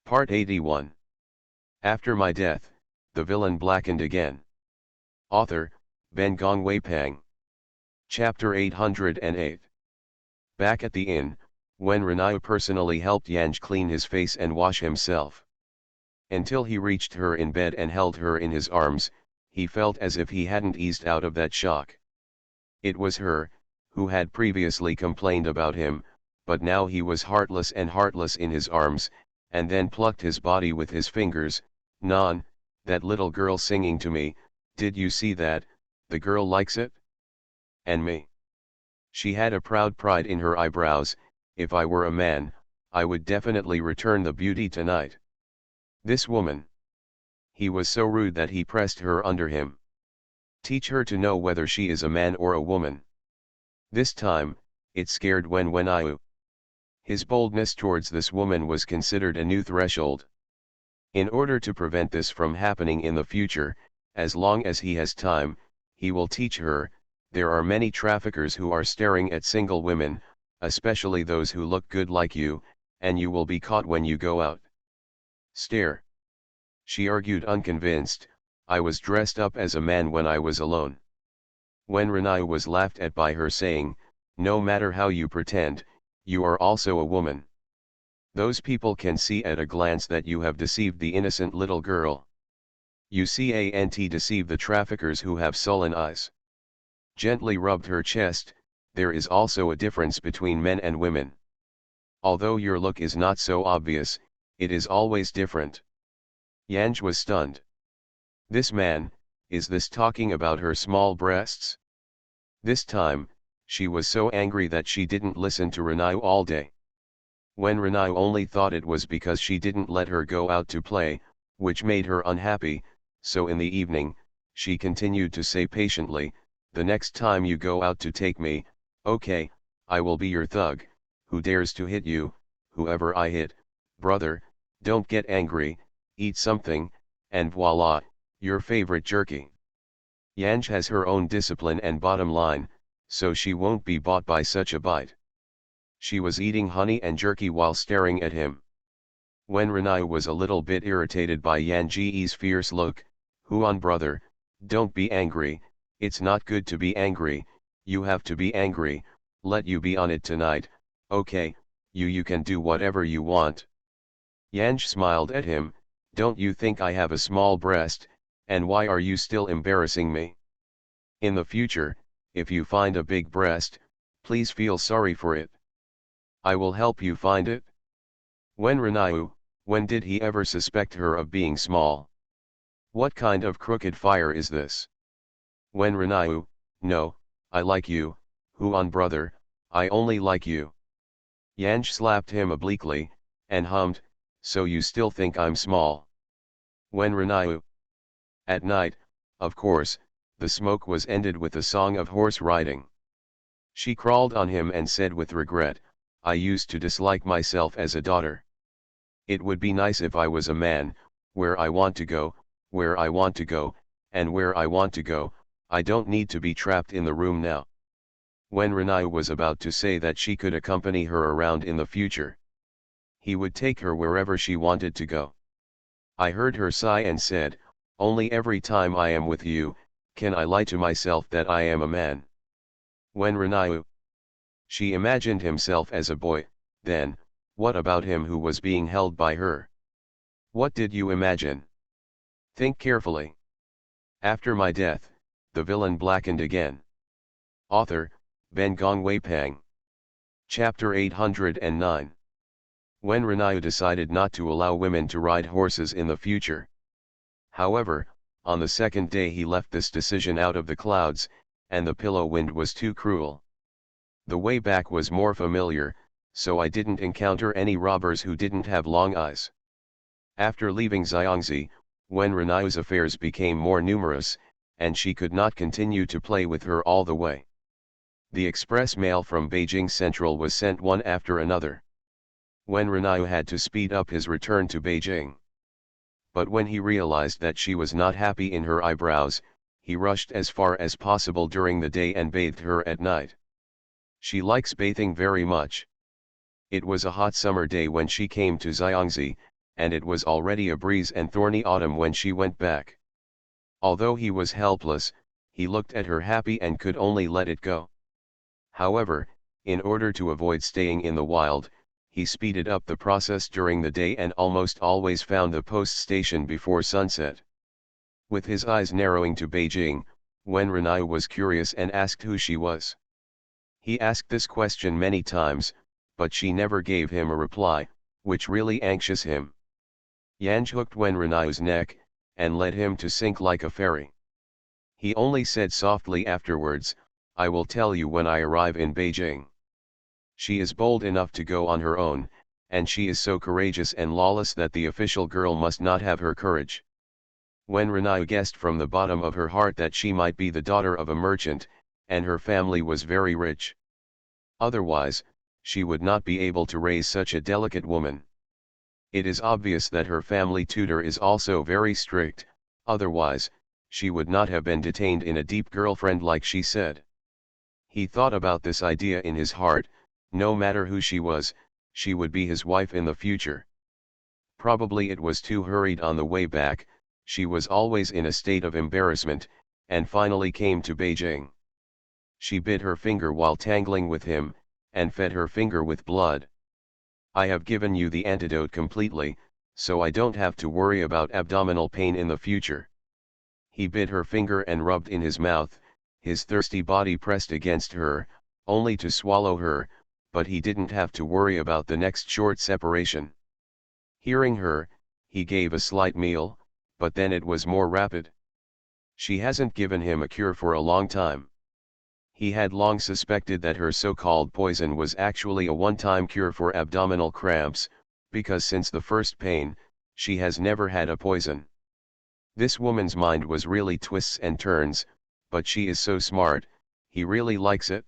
Part 81. After my death, the villain blackened again. Author, Ben Gongwei Pang. Chapter 808. Back at the inn, when Renai personally helped Yanj clean his face and wash himself. Until he reached her in bed and held her in his arms, he felt as if he hadn't eased out of that shock. It was her, who had previously complained about him, but now he was heartless in his arms, and then plucked his body with his fingers. "Non, that little girl singing to me, did you see that? The girl likes it? And me?" She had a proud pride in her eyebrows. "If I were a man, I would definitely return the beauty tonight. This woman." He was so rude that he pressed her under him. "Teach her to know whether she is a man or a woman." This time, it scared Wen. His boldness towards this woman was considered a new threshold. In order to prevent this from happening in the future, as long as he has time, he will teach her. There are many traffickers who are staring at single women, especially those who look good like you, and you will be caught when you go out. "Stare," she argued unconvinced. "I was dressed up as a man when I was alone." When Renai was laughed at by her saying, "No matter how you pretend, you are also a woman. Those people can see at a glance that you have deceived the innocent little girl. You can't deceive the traffickers who have sullen eyes." Gently rubbed her chest. "There is also a difference between men and women. Although your look is not so obvious, it is always different." Yanj was stunned. This man, is this talking about her small breasts? This time, she was so angry that she didn't listen to Renai all day. When Renai only thought it was because she didn't let her go out to play, which made her unhappy, so in the evening, she continued to say patiently, "The next time you go out to take me, okay, I will be your thug. Who dares to hit you? Whoever I hit, brother, don't get angry, eat something, and voila, your favorite jerky." Yanj has her own discipline and bottom line, so she won't be bought by such a bite. She was eating honey and jerky while staring at him. When Renai was a little bit irritated by Yanji's fierce look, "Huan brother, don't be angry, it's not good to be angry, you have to be angry, let you be on it tonight, okay, you can do whatever you want." Yanj smiled at him, "Don't you think I have a small breast, and why are you still embarrassing me? In the future, if you find a big breast, please feel sorry for it. I will help you find it." When did he ever suspect her of being small? What kind of crooked fire is this? No, I like you, Huan brother, I only like you. Yanj slapped him obliquely, and hummed, "So you still think I'm small?" At night, of course, the smoke was ended with a song of horse riding. She crawled on him and said with regret, "I used to dislike myself as a daughter. It would be nice if I was a man, where I want to go, where I want to go, and where I want to go, I don't need to be trapped in the room now." When Renai was about to say that she could accompany her around in the future, he would take her wherever she wanted to go. I heard her sigh and said, "Only every time I am with you, can I lie to myself that I am a man." She imagined himself as a boy. Then, what about him who was being held by her? What did you imagine? Think carefully. After my death, the villain blackened again. Author, Ben Gongwei Pang. Chapter 809. When Renai decided not to allow women to ride horses in the future. However, on the second day he left this decision out of the clouds, and the pillow wind was too cruel. The way back was more familiar, so I didn't encounter any robbers who didn't have long eyes. After leaving Xiangzi, when Renai's affairs became more numerous, and she could not continue to play with her all the way, the express mail from Beijing Central was sent one after another. When Renai had to speed up his return to Beijing. But when he realized that she was not happy in her eyebrows, he rushed as far as possible during the day and bathed her at night. She likes bathing very much. It was a hot summer day when she came to Xiangzi, and it was already a breeze and thorny autumn when she went back. Although he was helpless, he looked at her happy and could only let it go. However, in order to avoid staying in the wild, he speeded up the process during the day and almost always found the post station before sunset. With his eyes narrowing to Beijing, Wen Renai was curious and asked who she was. He asked this question many times, but she never gave him a reply, which really anxious him. Yanj hooked Wen Renai's neck, and led him to sink like a fairy. He only said softly afterwards, "I will tell you when I arrive in Beijing." She is bold enough to go on her own, and she is so courageous and lawless that the official girl must not have her courage. When Renai guessed from the bottom of her heart that she might be the daughter of a merchant, and her family was very rich. Otherwise, she would not be able to raise such a delicate woman. It is obvious that her family tutor is also very strict, otherwise, she would not have been detained in a deep girlfriend like she said. He thought about this idea in his heart, no matter who she was, she would be his wife in the future. Probably it was too hurried on the way back, she was always in a state of embarrassment, and finally came to Beijing. She bit her finger while tangling with him, and fed her finger with blood. "I have given you the antidote completely, so I don't have to worry about abdominal pain in the future." He bit her finger and rubbed in his mouth, his thirsty body pressed against her, only to swallow her, but he didn't have to worry about the next short separation. Hearing her, he gave a slight meal, but then it was more rapid. She hasn't given him a cure for a long time. He had long suspected that her so-called poison was actually a one-time cure for abdominal cramps, because since the first pain, she has never had a poison. This woman's mind was really twists and turns, but she is so smart, he really likes it.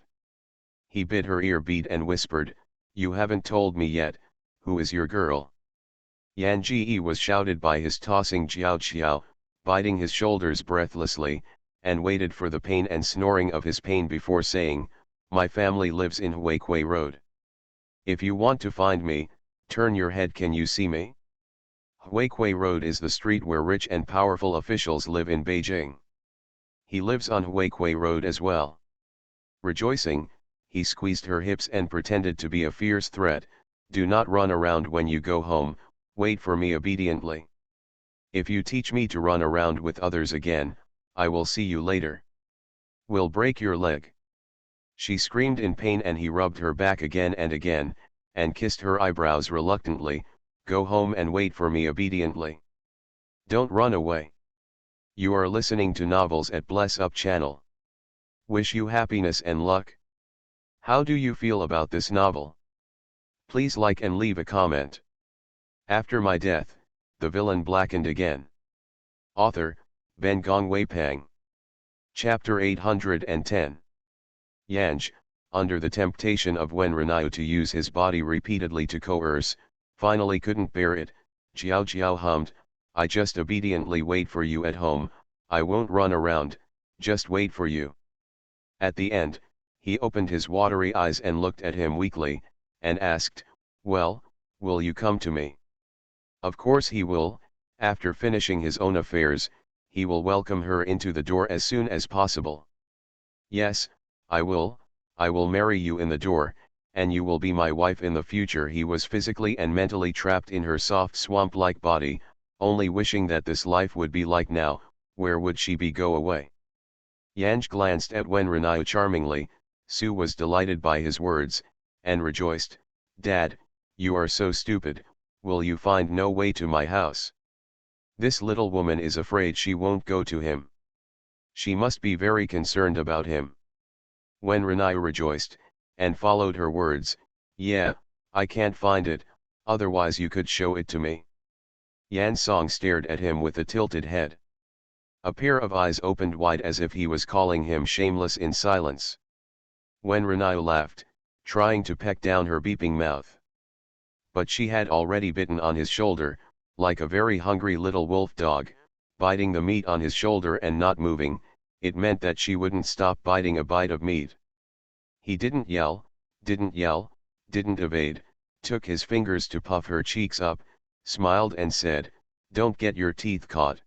He bit her ear bead and whispered, "You haven't told me yet, who is your girl?" Yan Ji was shouted by his tossing Jiao Qiao, biting his shoulders breathlessly, and waited for the pain and snoring of his pain before saying, "My family lives in Huikwei Road. If you want to find me, turn your head. Can you see me?" Huikwei Road is the street where rich and powerful officials live in Beijing. He lives on Huikwei Road as well. Rejoicing, he squeezed her hips and pretended to be a fierce threat, "Do not run around when you go home, wait for me obediently. If you teach me to run around with others again, I will see you later. Will break your leg." She screamed in pain and he rubbed her back again and again, and kissed her eyebrows reluctantly, "Go home and wait for me obediently. Don't run away." You are listening to novels at Bless Up channel. Wish you happiness and luck. How do you feel about this novel? Please like and leave a comment. After my death, the villain blackened again. Author, Ben Gongwei Pang. Chapter 810. Yanj, under the temptation of Wen Renai to use his body repeatedly to coerce, finally couldn't bear it. Jiao Jiao hummed, "I just obediently wait for you at home, I won't run around, just wait for you." At the end, he opened his watery eyes and looked at him weakly, and asked, "Well, will you come to me?" Of course he will. After finishing his own affairs, he will welcome her into the door as soon as possible. "Yes, I will marry you in the door, and you will be my wife in the future." He was physically and mentally trapped in her soft swamp-like body, only wishing that this life would be like now. Where would she be? Go away. Yanj glanced at Wen Renai charmingly. Su was delighted by his words, and rejoiced, "Dad, you are so stupid, will you find no way to my house? This little woman is afraid she won't go to him. She must be very concerned about him." Wen Renai rejoiced, and followed her words, "Yeah, I can't find it, otherwise you could show it to me." Yan Song stared at him with a tilted head. A pair of eyes opened wide as if he was calling him shameless in silence. Wen Renai laughed, trying to peck down her beeping mouth. But she had already bitten on his shoulder, like a very hungry little wolf dog, biting the meat on his shoulder and not moving. It meant that she wouldn't stop biting a bite of meat. He didn't yell, didn't evade, took his fingers to puff her cheeks up, smiled and said, "Don't get your teeth caught."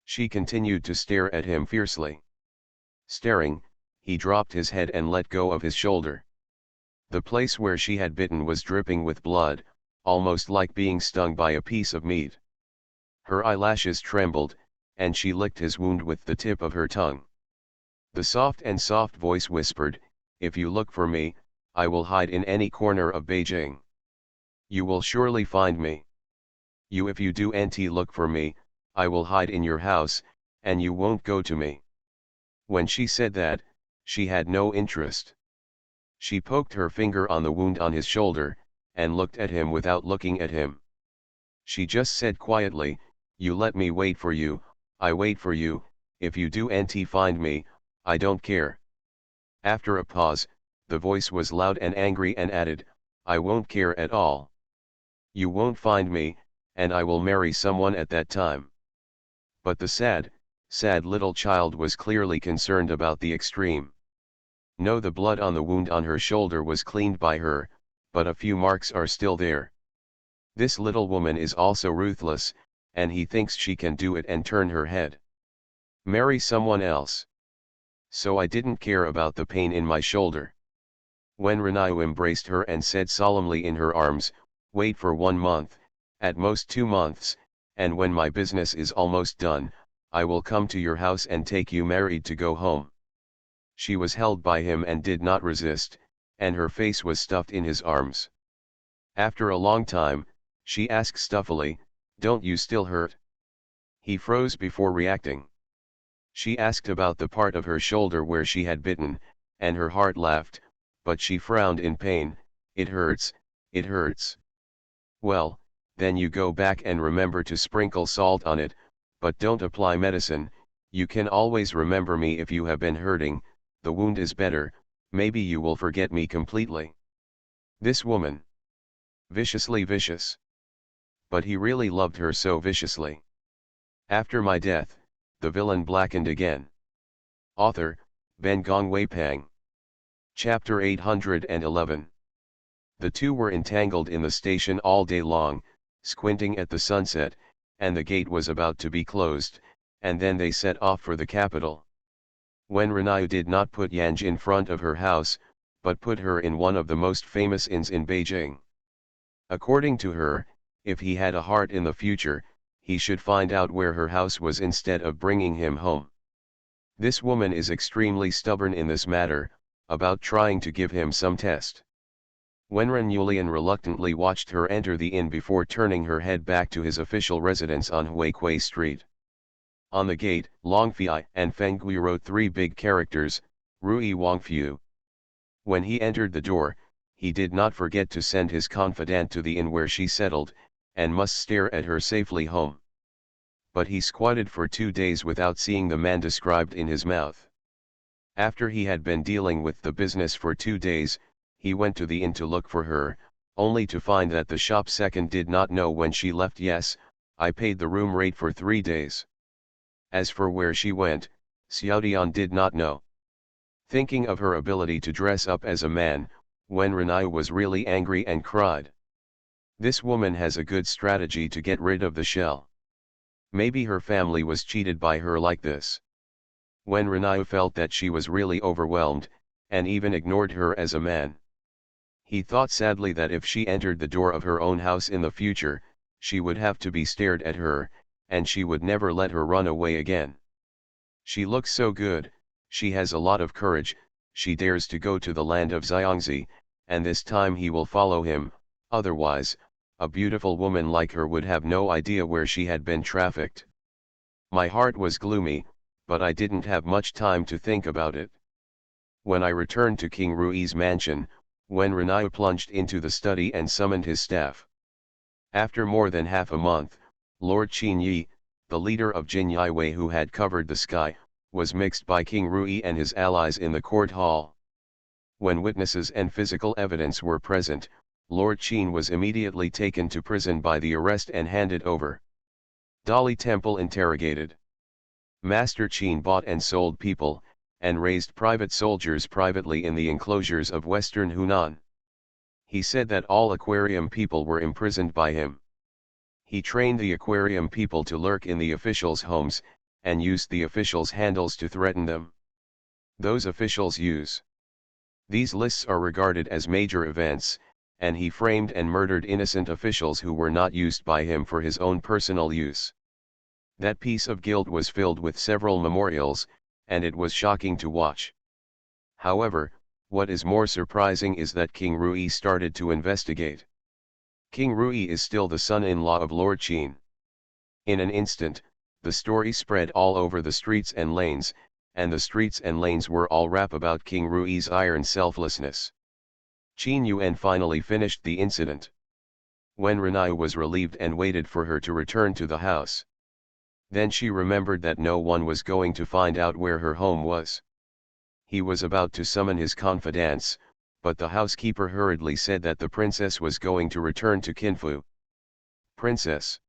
She continued to stare at him fiercely. Staring, he dropped his head and let go of his shoulder. The place where she had bitten was dripping with blood, almost like being stung by a piece of meat. Her eyelashes trembled, and she licked his wound with the tip of her tongue. The soft voice whispered, "If you look for me, I will hide in any corner of Beijing. You will surely find me. If you do look for me, I will hide in your house, and you won't go to me." When she said that, she had no interest. She poked her finger on the wound on his shoulder, and looked at him without looking at him. She just said quietly, "You let me wait for you, I wait for you. If you do find me, I don't care." After a pause, the voice was loud and angry and added, "I won't care at all. You won't find me, and I will marry someone at that time." But the sad little child was clearly concerned about the extreme. No, the blood on the wound on her shoulder was cleaned by her, but a few marks are still there. This little woman is also ruthless, and he thinks she can do it and turn her head. Marry someone else. So I didn't care about the pain in my shoulder. When Renaud embraced her and said solemnly in her arms, "Wait for 1 month, at most 2 months, and when my business is almost done, I will come to your house and take you married to go home." She was held by him and did not resist, and her face was stuffed in his arms. After a long time, she asked stuffily, "Don't you still hurt?" He froze before reacting. She asked about the part of her shoulder where she had bitten, and her heart laughed, but she frowned in pain. It hurts, it hurts." "Well, then you go back and remember to sprinkle salt on it, but don't apply medicine. You can always remember me if you have been hurting. The wound is better, maybe you will forget me completely." This woman. Viciously vicious. But he really loved her so viciously. After my death, the villain blackened again. Author, Ben Gong Wei Pang. Chapter 811. The two were entangled in the station all day long, squinting at the sunset, and the gate was about to be closed, and then they set off for the capital. When Renaud did not put Yanj in front of her house, but put her in one of the most famous inns in Beijing. According to her, if he had a heart in the future, he should find out where her house was instead of bringing him home. This woman is extremely stubborn in this matter, about trying to give him some test. When Ren Yulian reluctantly watched her enter the inn before turning her head back to his official residence on Huikwei Street. On the gate, Longfei and Fengui wrote 3 big characters, Rui Wangfu. When he entered the door, he did not forget to send his confidant to the inn where she settled, and must stare at her safely home. But he squatted for 2 days without seeing the man described in his mouth. After he had been dealing with the business for 2 days, he went to the inn to look for her, only to find that the shop second did not know when she left. "Yes, I paid the room rate for 3 days. As for where she went, Xiaodian did not know." Thinking of her ability to dress up as a man, Wen Renai was really angry and cried. This woman has a good strategy to get rid of the shell. Maybe her family was cheated by her like this. Wen Renai felt that she was really overwhelmed, and even ignored her as a man. He thought sadly that if she entered the door of her own house in the future, she would have to be stared at her, and she would never let her run away again. She looks so good, she has a lot of courage, she dares to go to the land of Xiangzi, and this time he will follow him. Otherwise, a beautiful woman like her would have no idea where she had been trafficked. My heart was gloomy, but I didn't have much time to think about it. When I returned to King Rui's mansion, Wen Renai plunged into the study and summoned his staff. After more than half a month, Lord Qin Yi, the leader of Jin Yiwei who had covered the sky, was mixed by King Rui and his allies in the court hall. When witnesses and physical evidence were present, Lord Qin was immediately taken to prison by the arrest and handed over. Dali Temple interrogated. Master Qin bought and sold people, and raised private soldiers privately in the enclosures of western Hunan. He said that all aquarium people were imprisoned by him. He trained the aquarium people to lurk in the officials' homes, and used the officials' handles to threaten them. Those officials use. These lists are regarded as major events, and he framed and murdered innocent officials who were not used by him for his own personal use. That piece of guilt was filled with several memorials, and it was shocking to watch. However, what is more surprising is that King Rui started to investigate. King Rui is still the son-in-law of Lord Qin. In an instant, the story spread all over the streets and lanes, and the streets and lanes were all rap about King Rui's iron selflessness. Qin Yuan finally finished the incident. When Renai was relieved and waited for her to return to the house. Then she remembered that no one was going to find out where her home was. He was about to summon his confidants, but the housekeeper hurriedly said that the princess was going to return to Qinfu. Princess.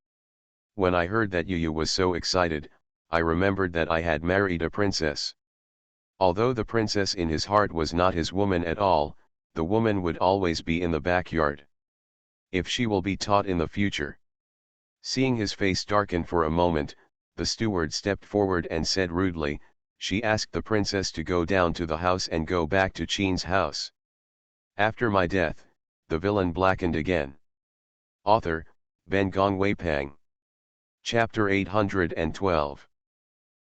When I heard that Yu was so excited, I remembered that I had married a princess. Although the princess in his heart was not his woman at all, the woman would always be in the backyard. If she will be taught in the future. Seeing his face darken for a moment, the steward stepped forward and said rudely, she asked the princess to go down to the house and go back to Qin's house. After my death, the villain blackened again. Author, Ben Gongwei Pang. Chapter 812.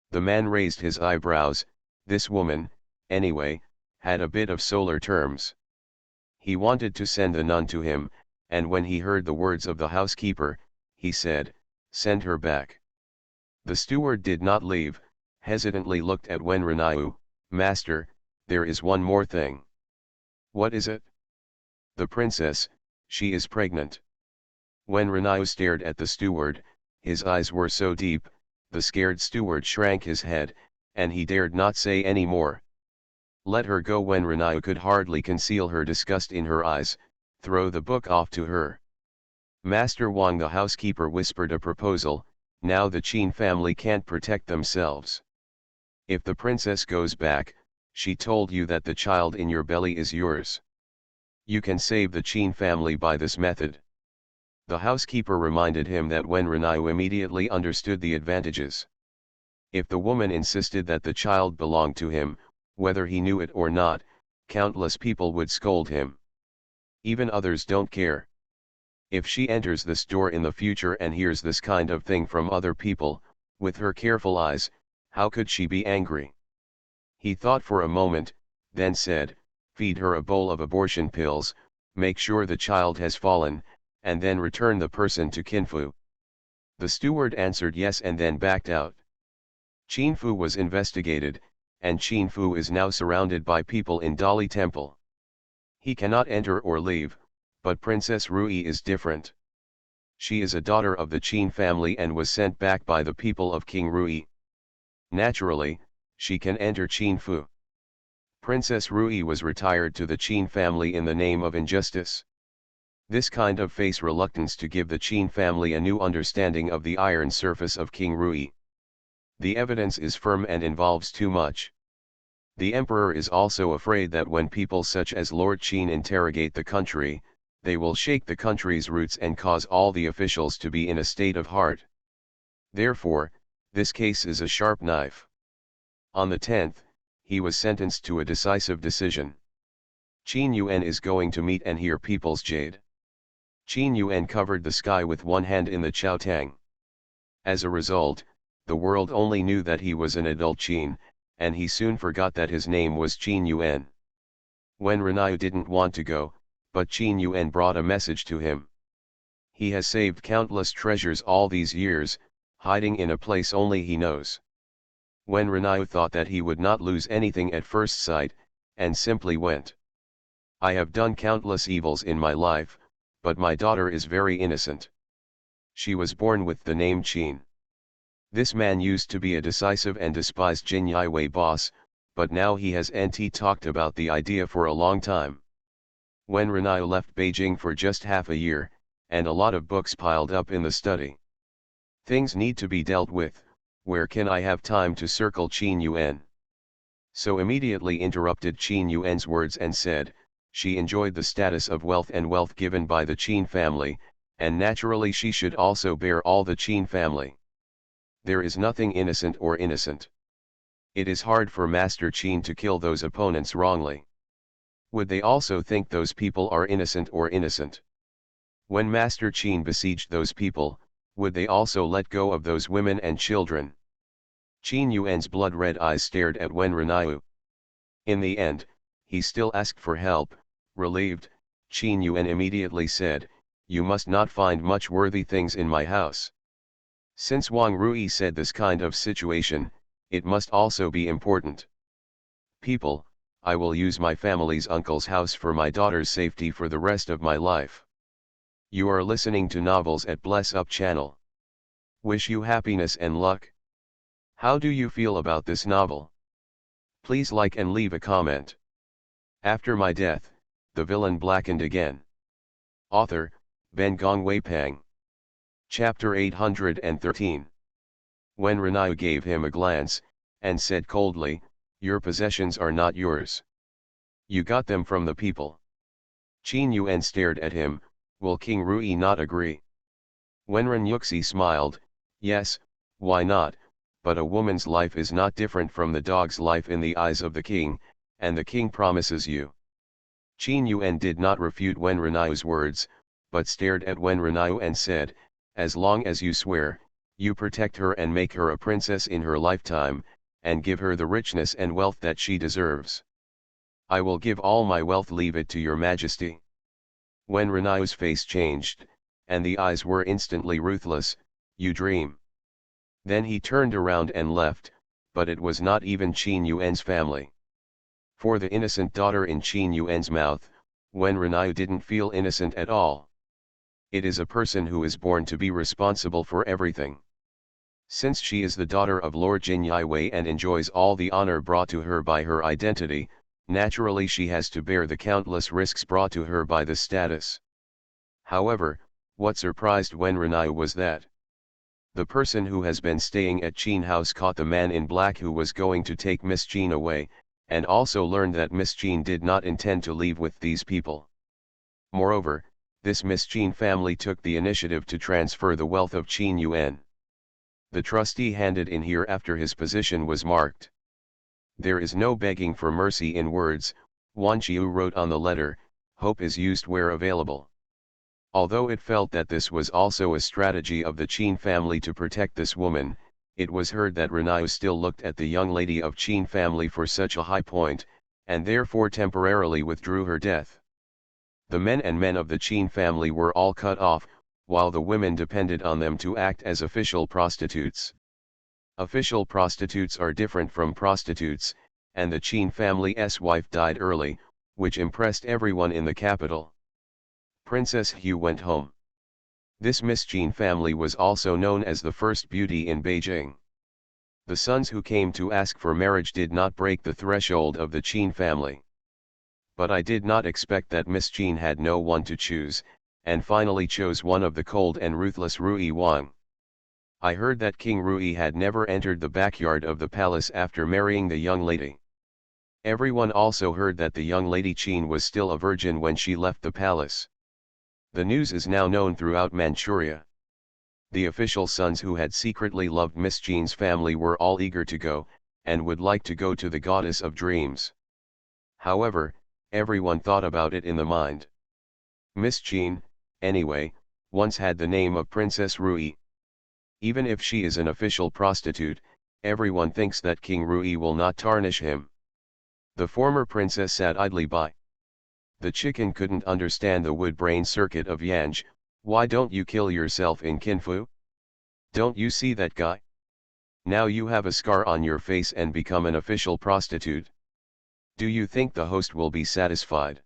The man raised his eyebrows. This woman, anyway, had a bit of solar terms. He wanted to send the nun to him, and when he heard the words of the housekeeper, he said, send her back. The steward did not leave, hesitantly looked at Wen Renaiu, master, there is one more thing. What is it? The princess, she is pregnant. When Renaiu stared at the steward, his eyes were so deep, the scared steward shrank his head, and he dared not say any more. Let her go. When Renaiu could hardly conceal her disgust in her eyes, throw the book off to her. Master Wang, the housekeeper whispered a proposal, now the Qin family can't protect themselves. If the princess goes back, she told you that the child in your belly is yours. You can save the Qin family by this method. The housekeeper reminded him that Wen Renaiu immediately understood the advantages. If the woman insisted that the child belonged to him, whether he knew it or not, countless people would scold him. Even others don't care. If she enters the store in the future and hears this kind of thing from other people, with her careful eyes, how could she be angry? He thought for a moment, then said, feed her a bowl of abortion pills, make sure the child has fallen, and then return the person to Qinfu. The steward answered yes and then backed out. Qinfu was investigated, and Qinfu is now surrounded by people in Dali Temple. He cannot enter or leave, but Princess Rui is different. She is a daughter of the Qin family and was sent back by the people of King Rui. Naturally, she can enter Qinfu. Princess Rui was retired to the Qin family in the name of injustice. This kind of face reluctance to give the Qin family a new understanding of the iron surface of King Rui. The evidence is firm and involves too much. The emperor is also afraid that when people such as Lord Qin interrogate the country, they will shake the country's roots and cause all the officials to be in a state of heart. Therefore, this case is a sharp knife. On the 10th, he was sentenced to a decisive decision. Qin Yuan is going to meet and hear people's jade. Qin Yuan covered the sky with one hand in the Chaotang. As a result, the world only knew that he was an adult Qin, and he soon forgot that his name was Qin Yuan. When Renaiu didn't want to go, but Qin Yuan brought a message to him. He has saved countless treasures all these years, hiding in a place only he knows. When Renaiu thought that he would not lose anything at first sight, and simply went. I have done countless evils in my life, but my daughter is very innocent. She was born with the name Qin. This man used to be a decisive and despised Jin Yiwei boss, but now he has talked about the idea for a long time. When Renaiu left Beijing for just half a year, and a lot of books piled up in the study. Things need to be dealt with, where can I have time to circle Qin Yuan? So immediately interrupted Qin Yuan's words and said, she enjoyed the status of wealth and wealth given by the Qin family, and naturally she should also bear all the Qin family. There is nothing innocent or innocent. It is hard for Master Qin to kill those opponents wrongly. Would they also think those people are innocent or innocent? When Master Qin besieged those people, would they also let go of those women and children? Qin Yuan's blood-red eyes stared at Wen Renyu. In the end, he still asked for help. Relieved, Qin Yuan immediately said, "You must not find much worthy things in my house." Since Wang Rui said this kind of situation, it must also be important. People, I will use my family's uncle's house for my daughter's safety for the rest of my life. You are listening to Novels at Bless Up channel. Wish you happiness and luck. How do you feel about this novel? Please like and leave a comment. After my death, the villain blackened again. Author, Ben Gong Wei Pang. Chapter 813. When Renyu gave him a glance, and said coldly, "Your possessions are not yours. You got them from the people." Qin Yuan stared at him. Will King Rui not agree? Wenren Yuxi smiled, "Yes, why not, but a woman's life is not different from the dog's life in the eyes of the king, and the king promises you." Qin Yuan did not refute Wen Renyu's words, but stared at Wen Renyu and said, "As long as you swear, you protect her and make her a princess in her lifetime, and give her the richness and wealth that she deserves." "I will give all my wealth, leave it to your majesty." Wen Renyu's face changed, and the eyes were instantly ruthless. "You dream." Then he turned around and left, but it was not even Qin Yuan's family. For the innocent daughter in Qin Yuan's mouth, Wen Renyu didn't feel innocent at all. It is a person who is born to be responsible for everything. Since she is the daughter of Lord Jin Yiwei and enjoys all the honor brought to her by her identity, naturally she has to bear the countless risks brought to her by this status. However, what surprised Wen Renyu was that the person who has been staying at Qin House caught the man in black who was going to take Miss Qin away, and also learned that Miss Qin did not intend to leave with these people. Moreover, this Miss Qin family took the initiative to transfer the wealth of Qin Yuan. The trustee handed in here after his position was marked. "There is no begging for mercy in words," Wan Qiu wrote on the letter, "hope is used where available." Although it felt that this was also a strategy of the Qin family to protect this woman, it was heard that Renyu still looked at the young lady of Qin family for such a high point, and therefore temporarily withdrew her death. The men of the Qin family were all cut off, while the women depended on them to act as official prostitutes. Official prostitutes are different from prostitutes, and the Qin family's wife died early, which impressed everyone in the capital. Princess Hu went home. This Miss Qin family was also known as the first beauty in Beijing. The sons who came to ask for marriage did not break the threshold of the Qin family. But I did not expect that Miss Qin had no one to choose, and finally chose one of the cold and ruthless Rui Wang. I heard that King Rui had never entered the backyard of the palace after marrying the young lady. Everyone also heard that the young lady Qin was still a virgin when she left the palace. The news is now known throughout Manchuria. The official sons who had secretly loved Miss Qin's family were all eager to go, and would like to go to the goddess of dreams. However, everyone thought about it in the mind. Miss Qin, anyway, once had the name of Princess Rui. Even if she is an official prostitute, everyone thinks that King Rui will not tarnish him. The former princess sat idly by. The chicken couldn't understand the wood-brain circuit of Yanj. "Why don't you kill yourself in Kinfu? Don't you see that guy? Now you have a scar on your face and become an official prostitute. Do you think the host will be satisfied?"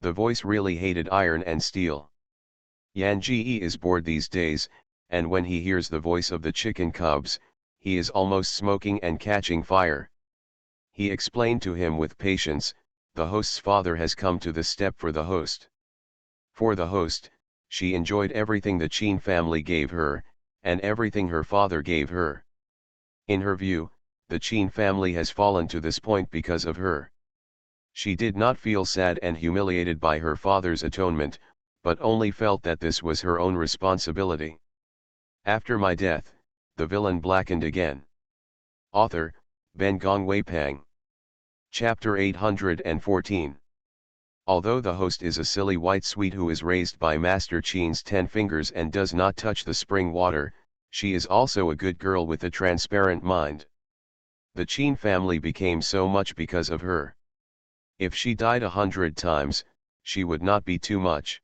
The voice really hated iron and steel. Yan Ji is bored these days, and when he hears the voice of the chicken cubs, he is almost smoking and catching fire. He explained to him with patience, "The host's father has come to the step for the host." For the host, she enjoyed everything the Qin family gave her, and everything her father gave her. In her view, the Qin family has fallen to this point because of her. She did not feel sad and humiliated by her father's atonement, but only felt that this was her own responsibility. After my death, the villain blackened again. Author, Ben Gongwei Pang. Chapter 814. Although the host is a silly white sweet who is raised by Master Qin's 10 fingers and does not touch the spring water, she is also a good girl with a transparent mind. The Qin family became so much because of her. If she died 100 times, she would not be too much.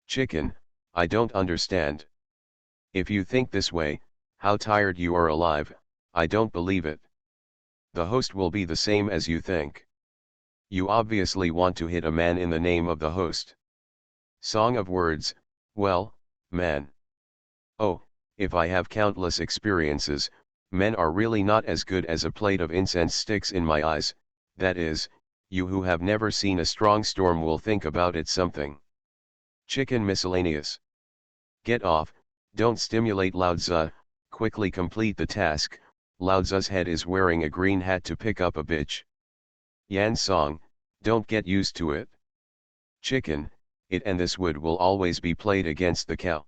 Chicken, I don't understand. If you think this way, how tired you are alive, I don't believe it. The host will be the same as you think. You obviously want to hit a man in the name of the host. Song of words, well, man. Oh, if I have countless experiences, men are really not as good as a plate of incense sticks in my eyes, that is, you who have never seen a strong storm will think about it something. Chicken miscellaneous. Get off, don't stimulate Lao Tzu, quickly complete the task, Lao Tzu's head is wearing a green hat to pick up a bitch. Yan song, don't get used to it. Chicken, it and this wood will always be played against the cow.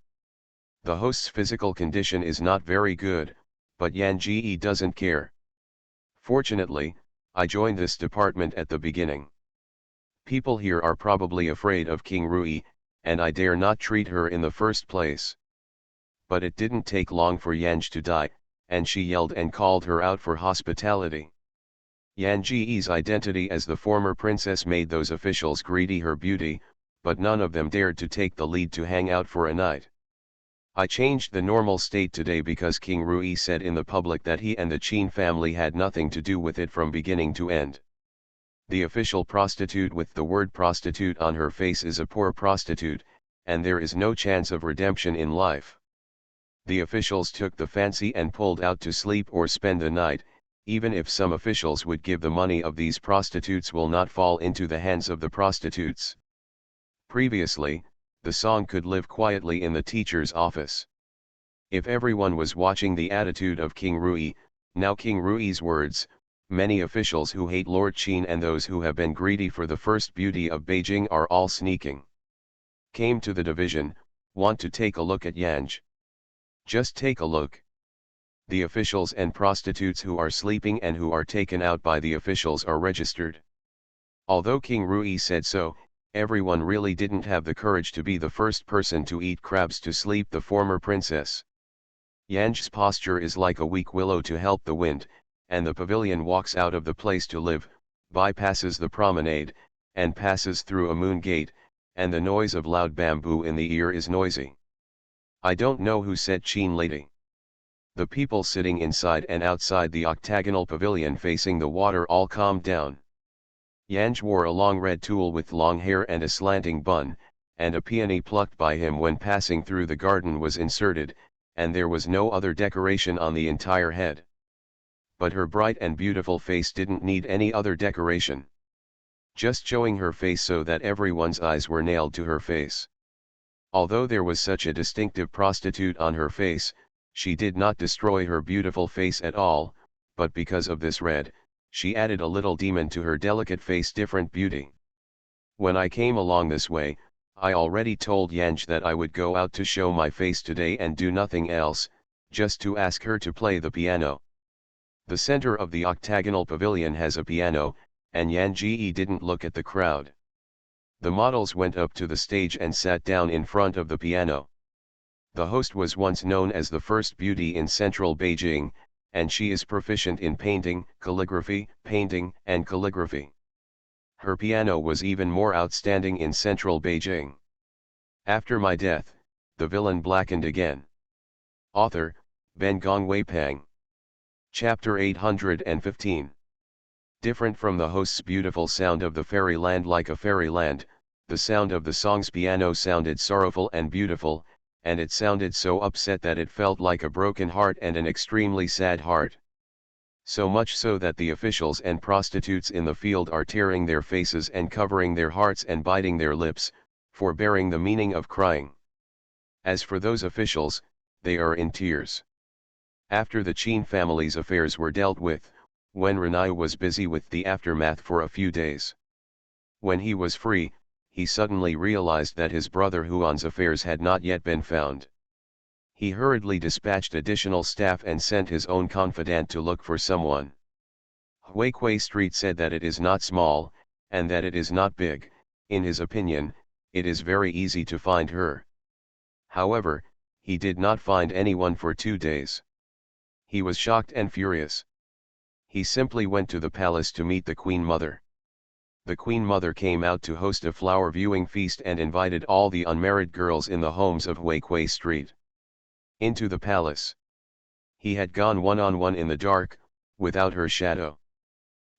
The host's physical condition is not very good, but Yan Ji doesn't care. Fortunately, I joined this department at the beginning. People here are probably afraid of King Rui, and I dare not treat her in the first place. But it didn't take long for Yanj to die, and she yelled and called her out for hospitality. Yan Ji's identity as the former princess made those officials greedy her beauty, but none of them dared to take the lead to hang out for a night. I changed the normal state today because King Rui said in the public that he and the Qin family had nothing to do with it from beginning to end. The official prostitute with the word prostitute on her face is a poor prostitute, and there is no chance of redemption in life. The officials took the fancy and pulled out to sleep or spend the night, even if some officials would give the money of these prostitutes will not fall into the hands of the prostitutes. Previously, the song could live quietly in the teacher's office. If everyone was watching the attitude of King Rui, now King Rui's words, many officials who hate Lord Qin and those who have been greedy for the first beauty of Beijing are all sneaking. Came to the division, want to take a look at Yanj. Just take a look. The officials and prostitutes who are sleeping and who are taken out by the officials are registered. Although King Rui said so, everyone really didn't have the courage to be the first person to eat crabs to sleep the former princess. Yanj's posture is like a weak willow to help the wind, and the pavilion walks out of the place to live, bypasses the promenade, and passes through a moon gate, and the noise of loud bamboo in the ear is noisy. I don't know who said Qin lady. The people sitting inside and outside the octagonal pavilion facing the water all calmed down. Yanj wore a long red tulle with long hair and a slanting bun, and a peony plucked by him when passing through the garden was inserted, and there was no other decoration on the entire head. But her bright and beautiful face didn't need any other decoration. Just showing her face so that everyone's eyes were nailed to her face. Although there was such a distinctive prostitute on her face, she did not destroy her beautiful face at all, but because of this red, she added a little demon to her delicate face different beauty. When I came along this way, I already told Yanj that I would go out to show my face today and do nothing else, just to ask her to play the piano. The center of the octagonal pavilion has a piano, and Yanji didn't look at the crowd. The models went up to the stage and sat down in front of the piano. The host was once known as the first beauty in central Beijing, and she is proficient in painting, calligraphy, and calligraphy. Her piano was even more outstanding in central Beijing. After my death, the villain blackened again. Author, Ben Gongwei Pang. Chapter 815. Different from the host's beautiful sound of the fairyland like a fairyland, the sound of the song's piano sounded sorrowful and beautiful, and it sounded so upset that it felt like a broken heart and an extremely sad heart. So much so that the officials and prostitutes in the field are tearing their faces and covering their hearts and biting their lips, forbearing the meaning of crying. As for those officials, they are in tears. After the Qin family's affairs were dealt with, when Renai was busy with the aftermath for a few days. When he was free, he suddenly realized that his brother Huan's affairs had not yet been found. He hurriedly dispatched additional staff and sent his own confidant to look for someone. Huikwei Street said that it is not small, and that it is not big. In his opinion, it is very easy to find her. However, he did not find anyone for 2 days. He was shocked and furious. He simply went to the palace to meet the Queen Mother. The Queen Mother came out to host a flower viewing feast and invited all the unmarried girls in the homes of Huikwei Street into the palace. He had gone one-on-one in the dark, without her shadow.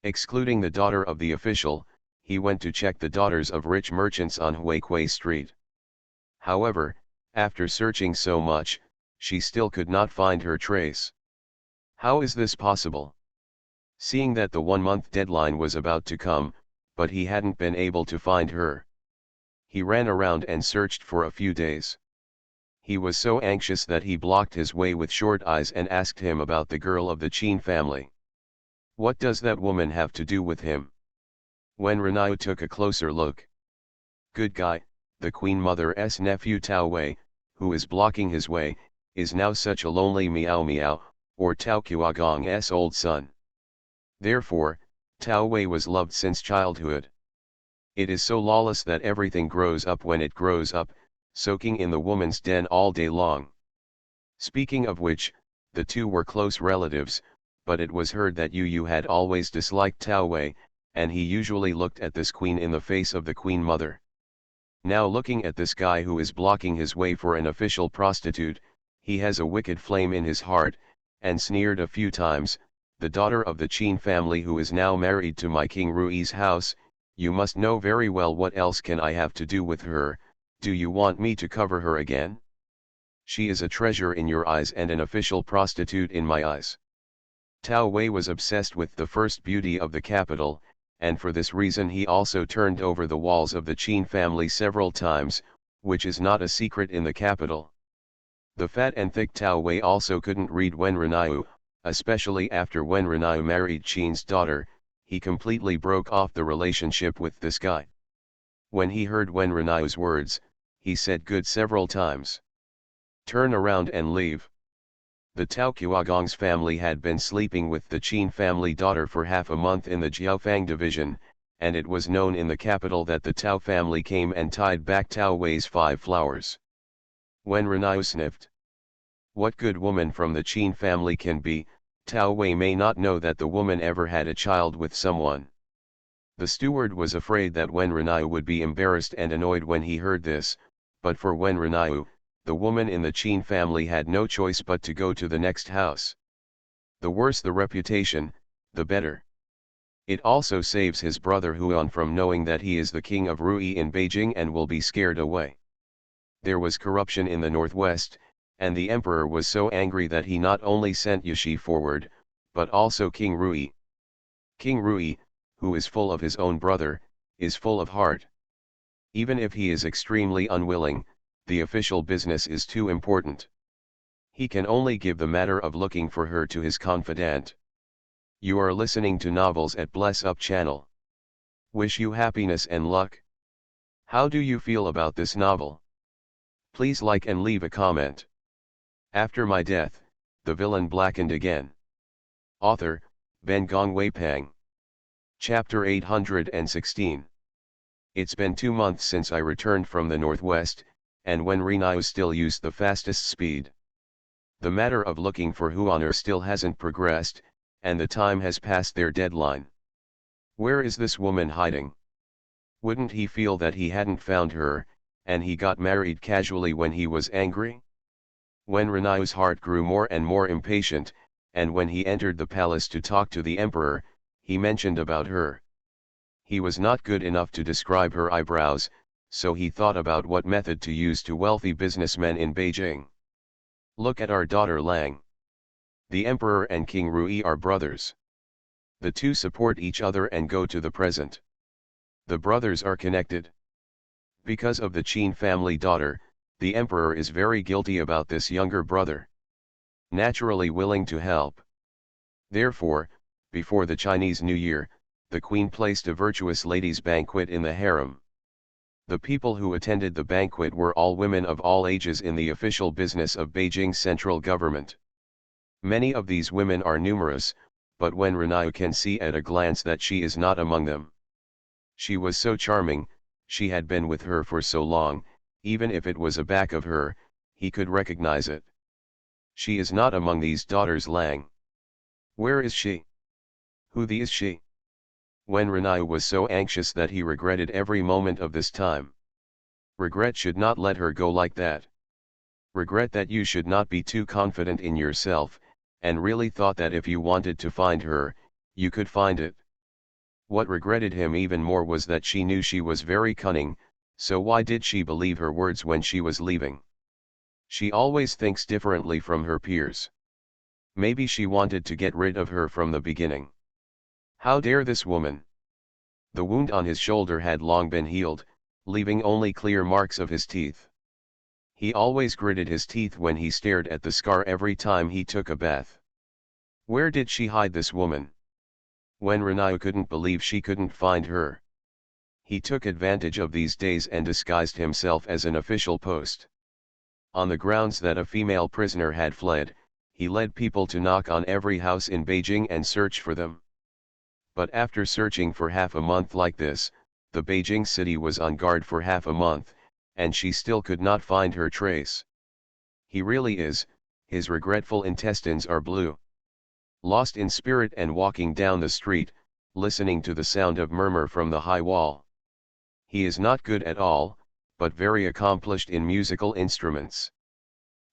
Excluding the daughter of the official, he went to check the daughters of rich merchants on Huikwei Street. However, after searching so much, she still could not find her trace. How is this possible? Seeing that the 1-month deadline was about to come, but he hadn't been able to find her. He ran around and searched for a few days. He was so anxious that he blocked his way with Short Eyes and asked him about the girl of the Qin family. What does that woman have to do with him? When Renai took a closer look. Good guy, the Queen Mother's nephew Tao Wei, who is blocking his way, is now such a lonely Miao Miao, or Tao Qiagong's old son. Therefore, Tao Wei was loved since childhood. It is so lawless that everything grows up when it grows up, soaking in the woman's den all day long. Speaking of which, the two were close relatives, but it was heard that Yu had always disliked Tao Wei, and he usually looked at this queen in the face of the Queen Mother. Now looking at this guy who is blocking his way for an official prostitute, he has a wicked flame in his heart, and sneered a few times, the daughter of the Qin family who is now married to my King Rui's house, you must know very well what else can I have to do with her. Do you want me to cover her again? She is a treasure in your eyes and an official prostitute in my eyes. Tao Wei was obsessed with the first beauty of the capital, and for this reason he also turned over the walls of the Qin family several times, which is not a secret in the capital. The fat and thick Tao Wei also couldn't read Wen Renai, especially after Wen Renai married Qin's daughter. He completely broke off the relationship with this guy. When he heard Wen Renai's words, he said good several times. Turn around and leave. The Tao Qiagong's family had been sleeping with the Qin family daughter for half a month in the Jiaofang division, and it was known in the capital that the Tao family came and tied back Tao Wei's 5 flowers. When Renai sniffed. What good woman from the Qin family can be, Tao Wei may not know that the woman ever had a child with someone. The steward was afraid that Wen Renai would be embarrassed and annoyed when he heard this, but for Wen Renai, the woman in the Qin family had no choice but to go to the next house. The worse the reputation, the better. It also saves his brother Huan from knowing that he is the king of Rui in Beijing and will be scared away. There was corruption in the northwest, and the emperor was so angry that he not only sent Yushi forward, but also King Rui. King Rui, who is full of his own brother, is full of heart. Even if he is extremely unwilling, the official business is too important. He can only give the matter of looking for her to his confidant. You are listening to novels at Bless Up channel. Wish you happiness and luck. How do you feel about this novel? Please like and leave a comment. After my death, the villain blackened again. Author, Ben Gongwei Pang. Chapter 816. It's been 2 months since I returned from the northwest, and when Renai still used the fastest speed. The matter of looking for Huaner still hasn't progressed, and the time has passed their deadline. Where is this woman hiding? Wouldn't he feel that he hadn't found her, and he got married casually when he was angry? When Renai's heart grew more and more impatient, and when he entered the palace to talk to the emperor, he mentioned about her. He was not good enough to describe her eyebrows, so he thought about what method to use to wealthy businessmen in Beijing. Look at our daughter Lang. The emperor and King Rui are brothers. The two support each other and go to the present. The brothers are connected. Because of the Qin family daughter, the emperor is very guilty about this younger brother. Naturally willing to help. Therefore, before the Chinese New Year, the queen placed a virtuous ladies' banquet in the harem. The people who attended the banquet were all women of all ages in the official business of Beijing's central government. Many of these women are numerous, but when Renai can see at a glance that she is not among them. She was so charming, she had been with her for so long, even if it was a back of her, he could recognize it. She is not among these daughters Lang. Where is she? Who the is she? When Renai was so anxious that he regretted every moment of this time. Regret should not let her go like that. Regret that you should not be too confident in yourself, and really thought that if you wanted to find her, you could find it. What regretted him even more was that she knew she was very cunning, so why did she believe her words when she was leaving? She always thinks differently from her peers. Maybe she wanted to get rid of her from the beginning. How dare this woman? The wound on his shoulder had long been healed, leaving only clear marks of his teeth. He always gritted his teeth when he stared at the scar every time he took a bath. Where did she hide this woman? When Renai couldn't believe she couldn't find her. He took advantage of these days and disguised himself as an official post. On the grounds that a female prisoner had fled, he led people to knock on every house in Beijing and search for them. But after searching for half a month like this, the Beijing city was on guard for half a month, and she still could not find her trace. He really is, his regretful intestines are blue. Lost in spirit and walking down the street, listening to the sound of murmur from the high wall. He is not good at all, but very accomplished in musical instruments.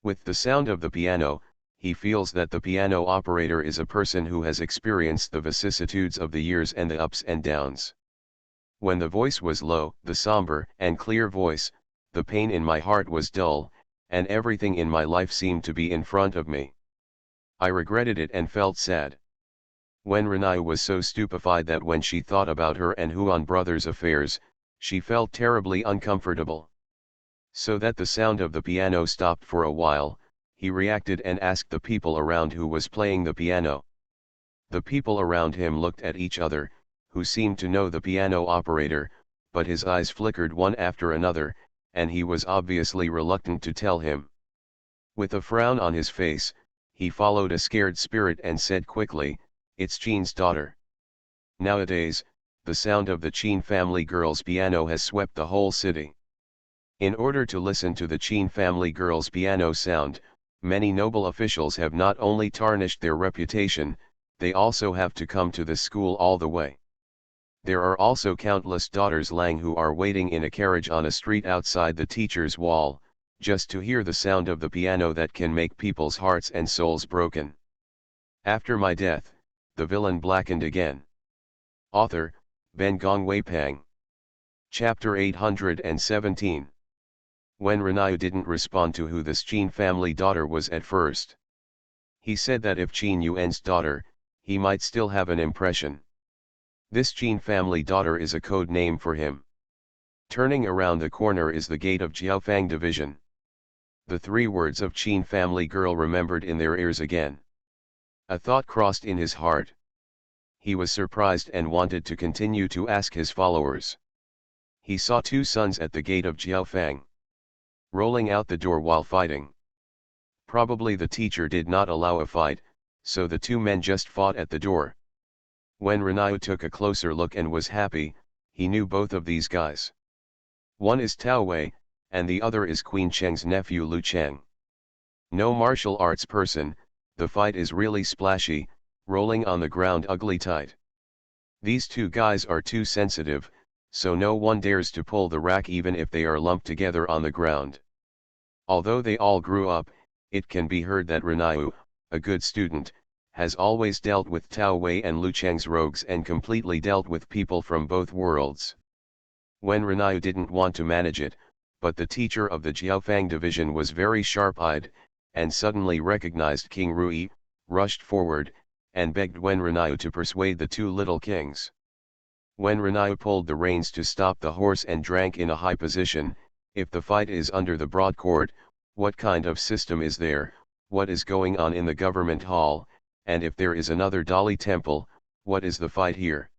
With the sound of the piano, he feels that the piano operator is a person who has experienced the vicissitudes of the years and the ups and downs. When the voice was low, the somber and clear voice, the pain in my heart was dull, and everything in my life seemed to be in front of me. I regretted it and felt sad. When Renai was so stupefied that when she thought about her and Huan brothers' affairs, she felt terribly uncomfortable. So that the sound of the piano stopped for a while, he reacted and asked the people around who was playing the piano. The people around him looked at each other, who seemed to know the piano operator, but his eyes flickered one after another, and he was obviously reluctant to tell him. With a frown on his face, he followed a scared spirit and said quickly, "It's Qin's daughter." Nowadays, the sound of the Qin family girl's piano has swept the whole city. In order to listen to the Qin family girl's piano sound, many noble officials have not only tarnished their reputation, they also have to come to the school all the way. There are also countless daughters Lang who are waiting in a carriage on a street outside the teacher's wall, just to hear the sound of the piano that can make people's hearts and souls broken. After my death, the villain blackened again. Author, Ben Gongwei Pang. Chapter 817. When Renai didn't respond to who this Qin family daughter was at first. He said that if Qin Yuan's daughter, he might still have an impression. This Qin family daughter is a code name for him. Turning around the corner is the gate of Jiaofang division. The 3 words of Qin family girl remembered in their ears again. A thought crossed in his heart. He was surprised and wanted to continue to ask his followers. He saw 2 sons at the gate of Jiaofang, rolling out the door while fighting. Probably the teacher did not allow a fight, so the 2 men just fought at the door. When Renai took a closer look and was happy, he knew both of these guys. One is Tao Wei, and the other is Queen Cheng's nephew Lu Cheng. No martial arts person, the fight is really splashy, rolling on the ground ugly tight. These 2 guys are too sensitive, so no one dares to pull the rack even if they are lumped together on the ground. Although they all grew up, it can be heard that Renai, a good student, has always dealt with Tao Wei and Lu Cheng's rogues and completely dealt with people from both worlds. When Renai didn't want to manage it, but the teacher of the Jiaofang division was very sharp-eyed, and suddenly recognized King Rui, rushed forward, and begged Wen Renai to persuade the 2 little kings. When Renai pulled the reins to stop the horse and drank in a high position, if the fight is under the broad court, what kind of system is there, what is going on in the government hall, and if there is another Dali temple, what is the fight here?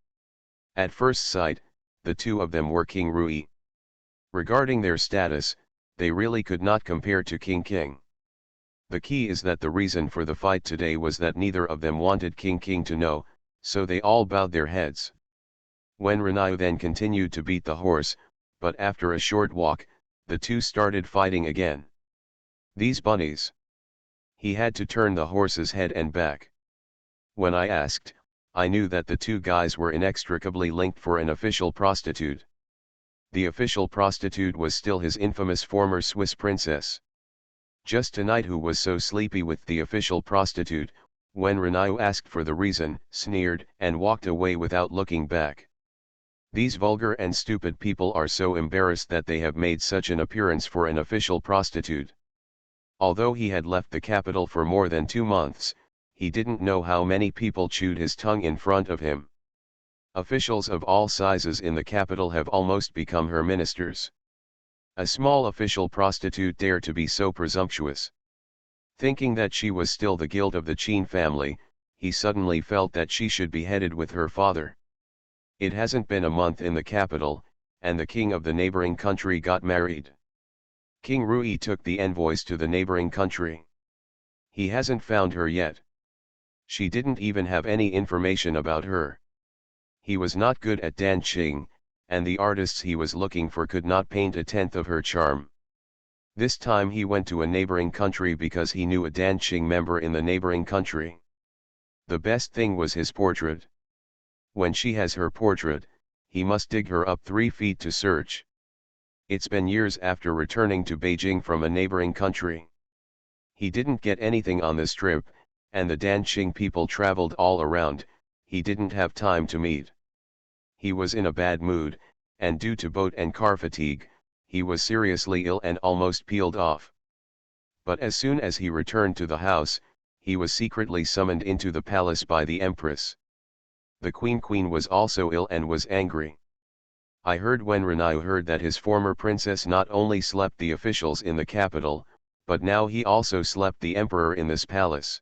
At first sight, the 2 of them were King Rui. Regarding their status, they really could not compare to King. The key is that the reason for the fight today was that neither of them wanted King to know, so they all bowed their heads. When Renai then continued to beat the horse, but after a short walk, the two started fighting again. These bunnies. He had to turn the horse's head and back. When I asked, I knew that the two guys were inextricably linked for an official prostitute. The official prostitute was still his infamous former Swiss princess. Just tonight who was so sleepy with the official prostitute, when Renai asked for the reason, sneered, and walked away without looking back. These vulgar and stupid people are so embarrassed that they have made such an appearance for an official prostitute. Although he had left the capital for more than 2 months, he didn't know how many people chewed his tongue in front of him. Officials of all sizes in the capital have almost become her ministers. A small official prostitute dared to be so presumptuous. Thinking that she was still the guild of the Qin family, he suddenly felt that she should be headed with her father. It hasn't been a month in the capital, and the king of the neighboring country got married. King Rui took the envoys to the neighboring country. He hasn't found her yet. She didn't even have any information about her. He was not good at dancing, and the artists he was looking for could not paint a tenth of her charm. This time he went to a neighboring country because he knew a dancing member in the neighboring country. The best thing was his portrait. When she has her portrait, he must dig her up 3 feet to search. It's been years after returning to Beijing from a neighboring country. He didn't get anything on this trip, and the dancing people traveled all around, he didn't have time to meet. He was in a bad mood, and due to boat and car fatigue, he was seriously ill and almost peeled off. But as soon as he returned to the house, he was secretly summoned into the palace by the empress. The queen was also ill and was angry. I heard when Renai heard that his former princess not only slept the officials in the capital, but now he also slept the emperor in this palace.